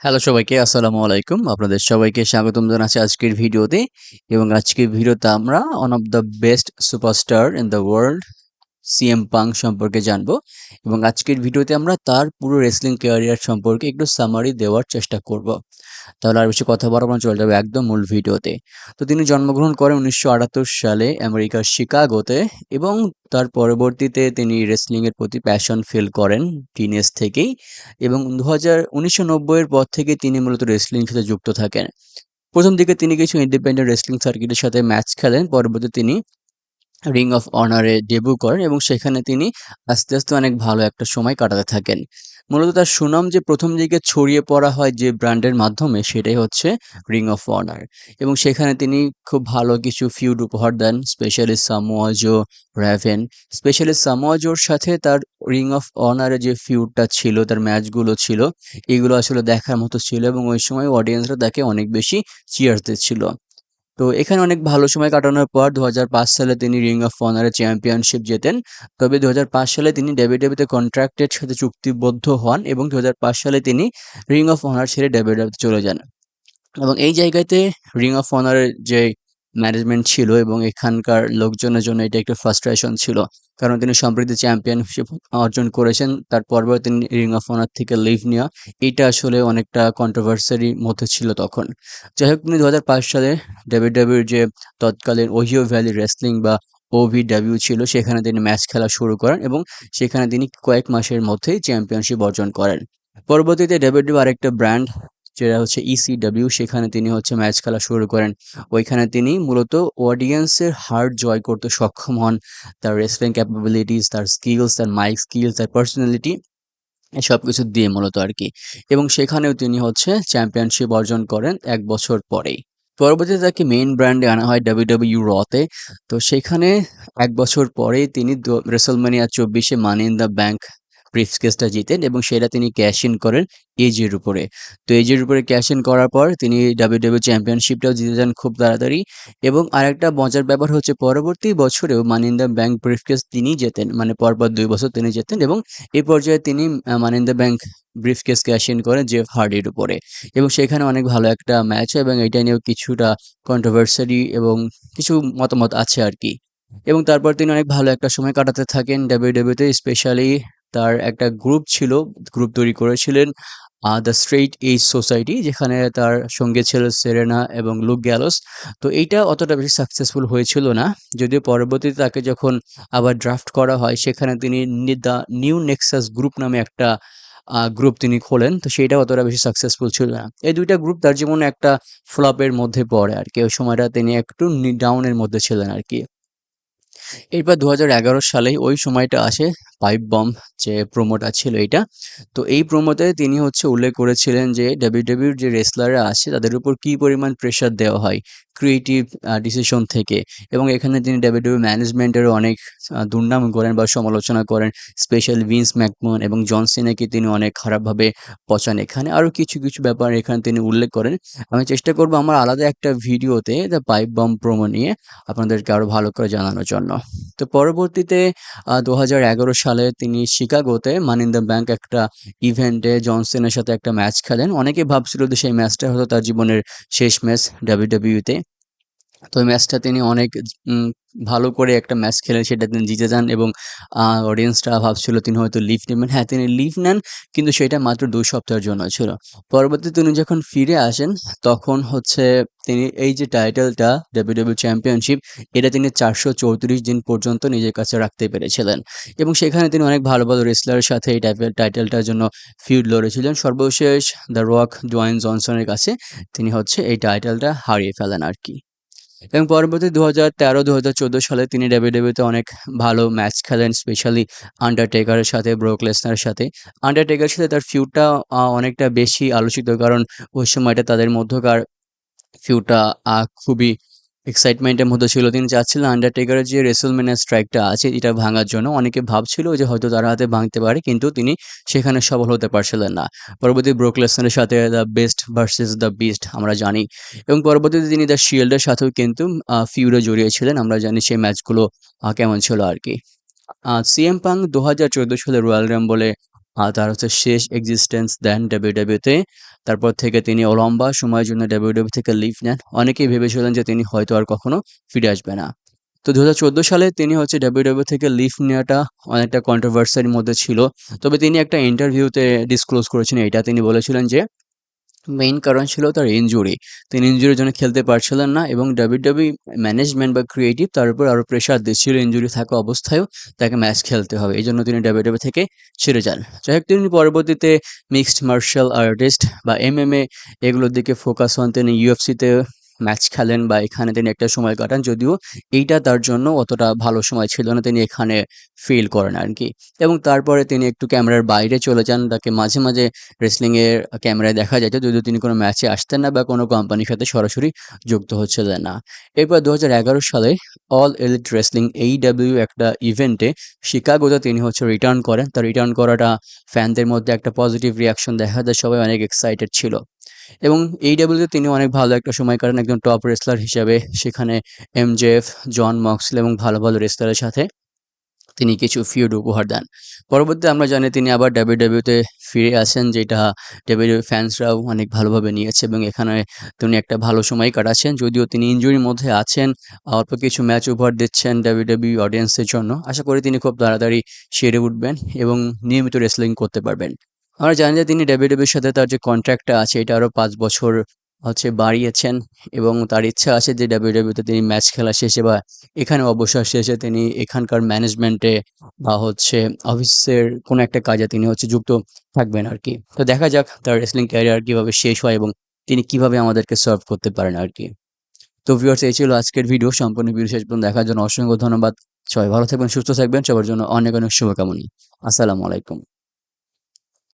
Hello সবাইকে, আসসালামু আলাইকুম। আপনাদের সবাইকে স্বাগতম জানাচ্ছি আজকের ভিডিওতে। এবং আজকের ভিডিওতে আমরা one of the best superstar in the world CM Punk সম্পর্কে জানবো। এবং আজকের ভিডিওতে আমরা তার পুরো রেসলিং ক্যারিয়ার সম্পর্কে একটু সামারি দেওয়ার চেষ্টা করব। তাহলে আর বেশি কথা বলবো না, চলে যাবে একদম মূল ভিডিওতে। তো তিনি জন্মগ্রহণ করেন ১৯৭৮ সালে আমেরিকার শিকাগোতে। এবং তার পরবর্তীতে তিনি রেসলিংয়ের প্রতি প্যাশন ফিল করেন টিনেজ থেকেই। এবং ১৯৯০ এর পর থেকে তিনি মূলত রেসলিংয়ের সাথে যুক্ত থাকেন। প্রথম দিকে তিনি কিছু ইন্ডিপেন্ডেন্ট রেসলিং সার্কিটের সাথে ম্যাচ খেলেন। পরবর্তীতে তিনি রিং অফ অনারে ডেবিউ করেন এবং সেখানে তিনি আস্তে, আস্তে অনেক ভালো একটা সময় কাটাতে থাকেন। মূলত তার সুনাম যে ১ম দিকে ছড়িয়ে পড়া হয় যে ব্র্যান্ডের মাধ্যমে, সেটাই হচ্ছে রিং অফ অনার। এবং সেখানে তিনি খুব ভালো কিছু ফিউড উপহার দেন, স্পেশালি সামোয়া জো, রাভেন। স্পেশালি সামোয়া জোর সাথে তার রিং অফ অনারে যে ফিউডটা ছিল, তার ম্যাচগুলো ছিল, এগুলো আসলে দেখার মতো ছিল এবং ওই সময় অডিয়েন্সরা তাকে অনেক বেশি চিয়ার্স দিচ্ছিল। তো এখানে অনেক ভালো সময় কাটানোর পর ২০০৫ সালে তিনি রিং অফ অনারের চ্যাম্পিয়নশিপ জেতেন। তবে ২০০৫ সালে তিনি WWE কন্ট্রাক্টের সাথে চুক্তিবদ্ধ হন এবং ২০০৫ সালে তিনি রিং অফ অনার ছেড়ে WWE চলে যান। এবং এই জায়গাতে রিং অফ অনারের যে ম্যানেজমেন্ট ছিল এবং এখানকার লোকজনের জন্য এটা একটু ফ্রাস্ট্রেশন ছিল। কারণ তিনি সম্প্রতি চ্যাম্পিয়নশিপ অর্জন করেছেন। তারপরেও তিনি রিং অফ অনার থেকে লিভ নেওয়া, এটা আসলে অনেকটা কন্ট্রোভার্সারির মধ্যে ছিল তখন। যাই হোক, তিনি ২০০৫ সালে WWE যে তৎকালীন ওহিও ভ্যালি রেসলিং বা OVW ছিল, সেখানে তিনি ম্যাচ খেলা শুরু করেন এবং সেখানে তিনি কয়েক মাসের মধ্যেই চ্যাম্পিয়নশিপ অর্জন করেন। পরবর্তীতে WWE আরেকটা ব্র্যান্ড, যেটা হচ্ছে ECW, সেখানে তিনি ম্যাচ খেলা শুরু করেন। ওইখানে তিনি মূলত অডিয়েন্সের হার্ট জয় করতে সক্ষম হন। তার রেসলিং ক্যাপাবিলিটিস, তার স্কিলস, তার মাইক স্কিলস, তার পার্সোনালিটি, এসব কিছু দিয়ে মূলত আরকি। এবং সেখানেও তিনি চ্যাম্পিয়নশিপ অর্জন করেন ১ বছর পরেই। পরবর্তীতে তাকে মেইন ব্র্যান্ডে আনা হয় WWE তে। তো সেখানে ১ বছর পরেই তিনি WrestleMania ২৪ এ মানি ইন দ্য ব্যাংক ব্রিফকেসটা জিতেন এবং সেটা তিনি ক্যাশ ইন করেন এজের উপরে। তো এজের উপরে ক্যাশ ইন করার পর তিনি WWE চ্যাম্পিয়নশিপটাও জিতে যান খুব তাড়াতাড়ি। এবং আরেকটা মজার ব্যাপার হচ্ছে, পরবর্তী বছরেও মানি ইন দ্য ব্যাংক ব্রিফকেস তিনিই জেতেন। মানে পরপর ২ বছর তিনি জেতেন এবং এই পর্যায়ে তিনি money in the bank briefcase cash in করেন জেফ হার্ডির উপরে। এবং সেখানে অনেক ভালো একটা ম্যাচ হয় এবং এটা নিয়েও কিছুটা কন্ট্রোভার্সারি এবং কিছু মতামত আছে আরকি। এবং তারপর তিনি অনেক ভালো একটা সময় কাটাতে থাকেন WWE তে। স্পেশালি তার একটা গ্রুপ ছিল, গ্রুপ তৈরি করেছিলেন দ্য স্ট্রেইট এজ সোসাইটি, যেখানে তার সঙ্গে ছিল সেরেনা এবং লুক গ্যালোস। তো এইটা অতটা বেশি সাকসেসফুল হয়েছিল না। যদিও পরবর্তীতে তাকে যখন আবার ড্রাফট করা হয়, সেখানে তিনি দ্য নিউ নেক্সাস গ্রুপ নামে একটা গ্রুপ তিনি খোলেন। তো সেইটা অতটা বেশি সাকসেসফুল ছিল না। এই ২ টা গ্রুপ তার জীবনে একটা ফ্লপের মধ্যে পড়ে আরকি। ওই সময়টা তিনি একটু ডাউনের মধ্যে ছিলেন আরকি। এরপর ২০১১ সালে ওই সময়টা আসে পাইপ বম যে প্রোমোটা ছিল এইটা। তো এই প্রোমোতে তিনি উল্লেখ করেছিলেন যে WWE র যে রেসলাররা আছে তাদের উপর কী পরিমাণ প্রেশার দেওয়া হয় ক্রিয়েটিভ ডিসিশন থেকে। এবং এখানে তিনি WWE ম্যানেজমেন্টেরও অনেক দুর্নাম করেন বা সমালোচনা করেন। স্পেশালি ভিন্স ম্যাকম্যান এবং জন সিনাকে তিনি অনেক খারাপভাবে পচান এখানে। আরও কিছু, কিছু ব্যাপার এখানে তিনি উল্লেখ করেন। আমি চেষ্টা করব আমার আলাদা একটা ভিডিওতে দ্য পাইপ বম প্রোমো নিয়ে আপনাদেরকে আরও ভালো করে জানানোর জন্য। তো পরবর্তীতে ২০১১ সালে তিনি শিকাগোতে মানি ইন দ্য ব্যাংক একটা ইভেন্টে জন সিনার সাথে একটা ম্যাচ খেলেন। অনেকেই ভাবছিল যে সেই ম্যাচটা হয়তো তার জীবনের শেষ ম্যাচ WWE তে। তো ওই ম্যাচটা তিনি অনেক উম ভালো করে একটা ম্যাচ খেলেন, সেটা তিনি জিতে যান এবং অডিয়েন্সরা ভাবছিল তিনি হয়তো লিভ নেবেন। হ্যাঁ, তিনি লিভ নেন, কিন্তু সেটা মাত্র ২ সপ্তাহের জন্য ছিল। পরবর্তীতে তিনি যখন ফিরে আসেন, তখন তিনি এই যে টাইটেলটা WWE চ্যাম্পিয়নশিপ, এটা তিনি ৪৩৪ দিন পর্যন্ত নিজের কাছে রাখতে পেরেছিলেন। এবং সেখানে তিনি অনেক ভালো, ভালো রেসলারের সাথে এই টাইটেলটার জন্য ফিউড লড়েছিলেন। সর্বশেষ দ্য রক ডোয়াইন জনসনের কাছে তিনি এই টাইটেলটা হারিয়ে ফেলেন আরকি। এবং পরবর্তী ২০১৩-২০১৪ সালে তিনি WWE তে অনেক ভালো ম্যাচ খেলেন, স্পেশালি আন্ডারটেকারের সাথে, ব্রক লেসনারের সাথে। আন্ডারটেকারের সাথে তার ফিউডটা অনেকটা বেশি আলোচিত, কারণ ওই সময়টা তাদের মধ্যকার ফিউডটা খুবই এক্সাইটমেন্টের মধ্যে ছিল। তিনি চাচ্ছিলেন আন্ডারটেকারের যে WrestleMania স্ট্রাইকটা আছে এটা ভাঙার জন্য। অনেকে ভাবছিল যে হয়তো তার হাতে ভাঙতে পারে, কিন্তু তিনি সেখানে সফল হতে পারছিলেন না। পরবর্তী ব্রক লেসনারের সাথে the best versus the beast আমরা জানি। এবং পরবর্তীতে তিনি দ্য শিল্ডের সাথেও কিন্তু ফিউডে জড়িয়েছিলেন। আমরা জানি সেই ম্যাচগুলো কেমন ছিল আরকি। সিএম পাং ২০১৪ সালে রয়্যাল রাম্বলে তার হচ্ছে শেষ এক্সিস্টেন্স দেন ডাব্লিউডাব্লিউতে। তারপর থেকে তিনি লম্বা সময়ের জন্য ডাব্লিউডাব্লিউ থেকে লিভ নেন। অনেকেই ভেবেছিলেন যে তিনি হয়তো আর কখনো ফিরে আসবে না। তো ২০১৪ সালে তিনি হচ্ছে ডাব্লিউডাব্লিউ থেকে লিভ নেওয়াটা অনেকটা কন্ট্রোভার্সির মধ্যে ছিল। তবে তিনি একটা ইন্টারভিউতে ডিসক্লোজ করেছেন এটা। তিনি বলেছিলেন যে মেইন কারণ ছিল তার ইনজুরি। তিনি ইনজুরির জন্য খেলতে পারছিলেন না এবং ডাব্লিউডাব্লিউ ম্যানেজমেন্ট বা ক্রিয়েটিভ তার উপর আরও প্রেশার দিচ্ছিল ইনজুরি থাকা অবস্থায়ও তাকে ম্যাচ খেলতে হবে। এজন্য তিনি ডাব্লিউডাব্লিউ থেকে ছেড়ে যান। যাই হোক তিনি পরবর্তীতে মিক্সড মার্শাল আর্টিস্ট বা এমএমএ এগুলোর দিকে ফোকাস হন। তিনি ইউএফসিতে ম্যাচ খেলেন বা এখানে তিনি একটা সময় কাটান। যদিও এইটা তার জন্য অতটা ভালো সময় ছিল না। তিনি এখানে ফেল করেন আরকি। এবং তারপরে তিনি একটু ক্যামেরার বাইরে চলে যান। তাকে মাঝে, মাঝে রেসলিংয়ের ক্যামেরায় দেখা যেত যদিও তিনি কোনো ম্যাচে আসতেন না বা কোনো কোম্পানির সাথে সরাসরি যুক্ত হচ্ছিলেন না। এরপর ২০১১ সালে অল এলিট রেসলিং AEW একটা ইভেন্টে শিকাগোতে তিনি হচ্ছে রিটার্ন করেন। তার রিটার্ন করাটা ফ্যানদের মধ্যে একটা পজিটিভ রিঅ্যাকশন দেখা যায়। সবাই অনেক এক্সাইটেড ছিল এবং AEW তে তিনি অনেক ভালো একটা সময় কাটান একজন টপ রেসলার হিসেবে। সেখানে MJF, জন মক্সলি এবং ভালো, ভালো রেসলারের সাথে তিনি কিছু ফিউড উপহার দেন। পরবর্তীতে আমরা জানি তিনি আবার ডাব্লিউডাব্লিউতে ফিরে আসেন যেটা ডাব্লিউডাব্লিউ ফ্যান্সরাও অনেক ভালোভাবে নিয়েছে এবং এখানে তিনি একটা ভালো সময় কাটাচ্ছেন। যদিও তিনি ইনজুরির মধ্যে আছেন, অল্প কিছু ম্যাচ উপহার দিচ্ছেন ডাব্লিউডাব্লিউ অডিয়েন্সের জন্য। আশা করি তিনি খুব তাড়াতাড়ি সেরে উঠবেন এবং নিয়মিত রেসলিং করতে পারবেন। আমরা জানি যে তিনি ডাব্লিউডাব্লিউর সাথে তার যে কন্ট্রাক্টটা আছে এটা আরও ৫ বছর হচ্ছে বাড়িয়েছেন এবং তার ইচ্ছা আছে যে ডাব্লিউডাব্লিউতে তিনি ম্যাচ খেলা শেষে বা এখানে অবসর শেষে তিনি এখানকার ম্যানেজমেন্টে বা হচ্ছে অফিসের কোনো একটা কাজে তিনি হচ্ছে যুক্ত থাকবেন আরকি। তো দেখা যাক তার রেসলিং ক্যারিয়ার কিভাবে শেষ হয় এবং তিনি কিভাবে আমাদেরকে সার্ভ করতে পারেন আরকি। তো ভিউয়ার্স এই ছিল আজকের ভিডিও। সম্পূর্ণ ভিডিও শেষ পর্যন্ত দেখার জন্য অসংখ্য ধন্যবাদ। সবাই ভালো থাকবেন, সুস্থ থাকবেন। সবার জন্য অনেক, অনেক শুভকামনা। আসসালামু আলাইকুম।